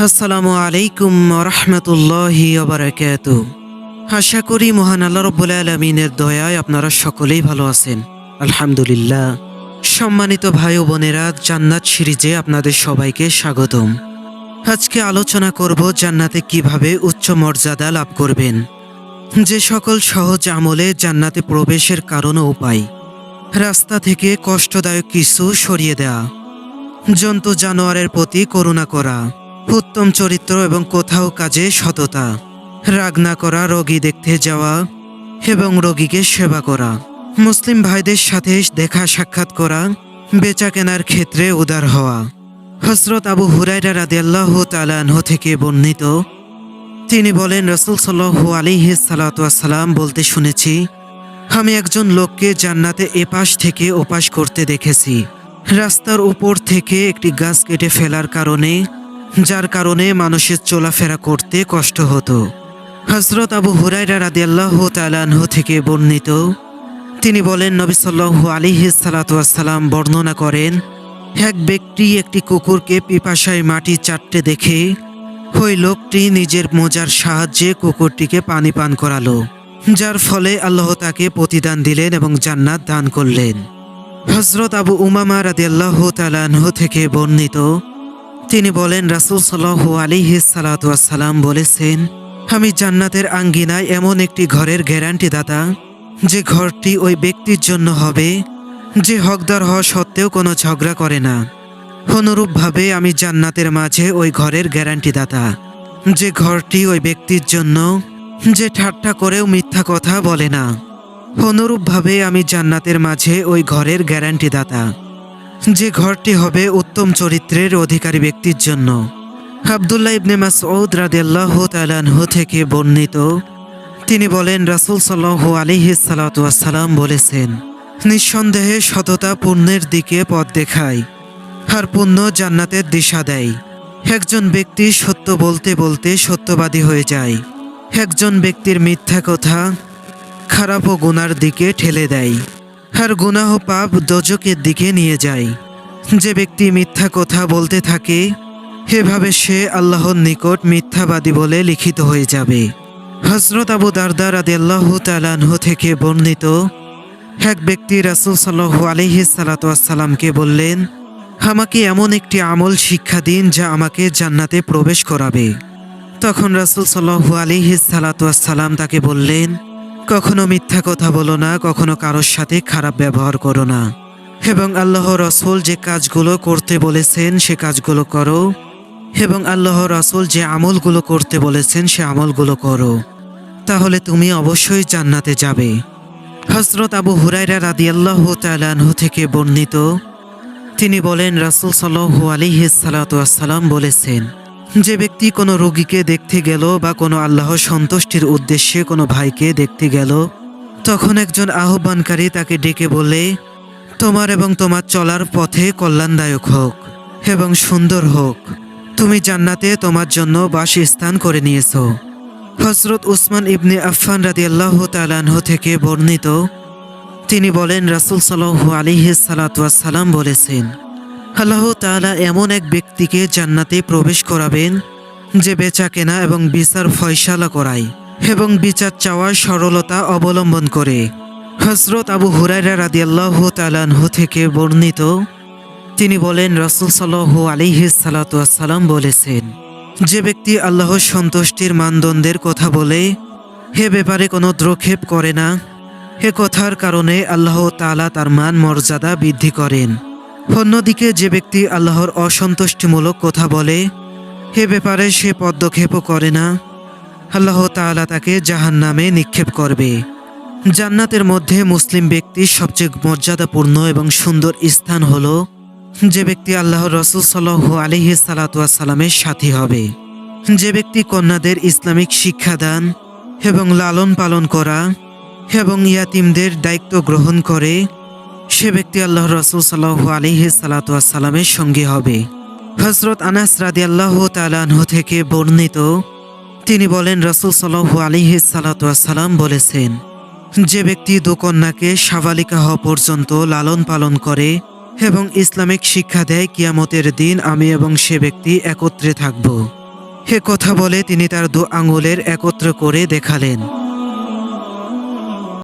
আসসালামু আলাইকুম রহমতুল্লাহি ওয়া আশা করি মহান আল্লাহ রব্বুল আলামিনের দয়ায় আপনারা সকলেই ভালো আছেন। আলহামদুলিল্লাহ। সম্মানিত ভাই ও বোনেরা, জান্নাত সিরিজে আপনাদের সবাইকে স্বাগতম। আজকে আলোচনা করব জান্নাতে কিভাবে উচ্চ মর্যাদা লাভ করবেন, যে সকল সহজ আমলে জান্নাতে প্রবেশের কারণ ও উপায়। রাস্তা থেকে কষ্টদায়ক কিছু সরিয়ে দেয়া, জন্তু জানোয়ারের প্রতি করুণা করা, উত্তম চরিত্র এবং কোথাও কাজে সততা, রাগ না করা, রোগী দেখতে যাওয়া এবং রোগীকে সেবা করা, মুসলিম ভাইদের সাথে দেখা সাক্ষাৎ করা, বেচা কেনার ক্ষেত্রে উদার হওয়া। হযরত আবু হুরায়রা রাদিয়াল্লাহু তাআলা আনহু থেকে বর্ণিত, তিনি বলেন, রাসূল সাল্লাল্লাহু আলাইহি সাল্লাম বলতে শুনেছি, আমি একজন লোককে জান্নাতে এপাশ থেকে ওপাশ করতে দেখেছি, রাস্তার উপর থেকে একটি গাছ কেটে ফেলার কারণে, যার কারণে মানুষের চলাফেরা করতে কষ্ট হতো। হযরত আবু হুরায়রা রাদিয়াল্লাহু তাআলা আনহু থেকে বর্ণিত, তিনি বলেন, নবী সাল্লাল্লাহু আলাইহি সাল্লাম বর্ণনা করেন, এক ব্যক্তি একটি কুকুরকে পিপাসায় মাটি চাটতে দেখে ওই লোকটি নিজের মোজার সাহায্যে কুকুরটিকে পানি পান করালো, যার ফলে আল্লাহ তাকে প্রতিদান দিলেন এবং জান্নাত দান করলেন। হযরত আবু উমামা রাদিয়াল্লাহু তাআলা আনহু থেকে বর্ণিত, তিনি বলেন, রাসূল সাল্লাল্লাহু আলাইহি সাল্লাম বলেছেন, আমি জান্নাতের আঙ্গিনায় এমন একটি ঘরের গ্যারান্টি দাতা, যে ঘরটি ওই ব্যক্তির জন্য হবে যে হকদার হওয়া সত্ত্বেও কোনো ঝগড়া করে না। অনুরূপভাবে আমি জান্নাতের মাঝে ওই ঘরের গ্যারান্টি দাতা, যে ঘরটি ওই ব্যক্তির জন্য যে ঠাট্টা করেও মিথ্যা কথা বলে না। অনুরূপভাবে আমি জান্নাতের মাঝে ওই ঘরের গ্যারান্টি দাতা, যে ঘরটি হবে উত্তম চরিত্রের অধিকারী ব্যক্তির জন্য। আব্দুল্লাহ ইবনে মাসউদ রাদিয়াল্লাহু তাআলা আনহু থেকে বর্ণিত, তিনি বলেন, রাসূল সাল্লাল্লাহু আলাইহি সাল্লাম বলেছেন, নিঃসন্দেহে সততা পুণ্যের দিকে পথ দেখায়, আর পুণ্য জান্নাতের দিশা দেয়। একজন ব্যক্তি সত্য বলতে বলতে সত্যবাদী হয়ে যায়। একজন ব্যক্তির মিথ্যা কথা খারাপ ও গুনার দিকে ঠেলে দেয়, আর গুনাহ পাপ দোজকের দিকে নিয়ে যায়। যে ব্যক্তি মিথ্যা কথা বলতে থাকে, এভাবে সে আল্লাহর নিকট মিথ্যাবাদী বলে লিখিত হয়ে যাবে। হযরত আবু দারদা রাদিয়াল্লাহু তাআলা আনহু থেকে বর্ণিত, এক ব্যক্তি রাসূল সাল্লাল্লাহু আলাইহি সাল্লামকে বললেন, আমাকে এমন একটি আমল শিক্ষা দিন যা আমাকে জান্নাতে প্রবেশ করাবে। তখন রাসূল সাল্লাল্লাহু আলাইহি সাল্লাম তাকে বললেন, কখনো মিথ্যা কথা বলো না, কখনো কারোর সাথে খারাপ ব্যবহার করো না, এবং আল্লাহ রাসূল যে কাজগুলো করতে বলেছেন সে কাজগুলো করো, এবং আল্লাহ রাসূল যে আমলগুলো করতে বলেছেন সে আমলগুলো করো, তাহলে তুমি অবশ্যই জান্নাতে যাবে। হযরত আবু হুরায়রা রাদিয়াল্লাহু তাআলা আনহু থেকে বর্ণিত, তিনি বলেন, রাসূল সাল্লাল্লাহু আলাইহি সাল্লাম বলেছেন, যে ব্যক্তি কোনো রোগীকে দেখতে গেল বা কোনো আল্লাহ সন্তুষ্টির উদ্দেশ্যে কোনো ভাইকে দেখতে গেল, তখন একজন আহ্বানকারী তাকে ডেকে বলে, তোমার এবং তোমার চলার পথে কল্যাণদায়ক হোক এবং সুন্দর হোক, তুমি জান্নাতে তোমার জন্য বাসস্থান করে নিয়েছো। হযরত উসমান ইবনে আফফান রাদিয়াল্লাহু তাআলা আনহু থেকে বর্ণিত, তিনি বলেন, রাসূল সাল্লাল্লাহু আলাইহি সাল্লাম বলেছেন, আল্লাহ তাআলা এমন এক ব্যক্তিকে জান্নাতে প্রবেশ করাবেন, যে বেচা কেনা এবং বিচার ফয়সালা করায় এবং বিচার চাওয়ার সরলতা অবলম্বন করে। হযরত আবু হুরায়রা রাদিয়াল্লাহু তাআলা আনহু থেকে বর্ণিত, তিনি বলেন, রাসূল সাল্লাল্লাহু আলাইহি সাল্লাম বলেছেন, যে ব্যক্তি আল্লাহর সন্তুষ্টির মানদণ্ডের কথা বলে, হে ব্যাপারে কোনো দ্রক্ষেপ করে না, হে কথার কারণে আল্লাহ তাআলা তার মান মর্যাদা বৃদ্ধি করেন। অন্যদিকে যে ব্যক্তি আল্লাহর অসন্তুষ্টিমূলক কথা বলে, হে ব্যাপারে সে পদক্ষেপও করে না, আল্লাহ তাআলা তাকে জাহান্নামে নিক্ষেপ করবে। জান্নাতের মধ্যে মুসলিম ব্যক্তির সবচেয়ে মর্যাদাপূর্ণ এবং সুন্দর স্থান হল যে ব্যক্তি আল্লাহর রাসূল সাল্লাল্লাহু আলাইহি সাল্লামের সাথী হবে। যে ব্যক্তি কন্যাদের ইসলামিক শিক্ষাদান এবং লালন পালন করা এবং ইয়াতিমদের দায়িত্ব গ্রহণ করে, সে ব্যক্তি আল্লাহর রাসূল সাল্লাল্লাহু আলাইহি সাল্লামের সঙ্গী হবে। হযরত আনাস রাদিয়াল্লাহু তাআলা আনহু থেকে বর্ণিত, তিনি বলেন, রাসূল সাল্লাল্লাহু আলাইহি সাল্লাম বলেছেন, যে ব্যক্তি দু কন্যাকে সাবালিকা হওয়া পর্যন্ত লালন পালন করে এবং ইসলামিক শিক্ষা দেয়, কিয়ামতের দিন আমি এবং সে ব্যক্তি একত্রে থাকব। হে কথা বলে তিনি তার দু আঙুলের একত্র করে দেখালেন।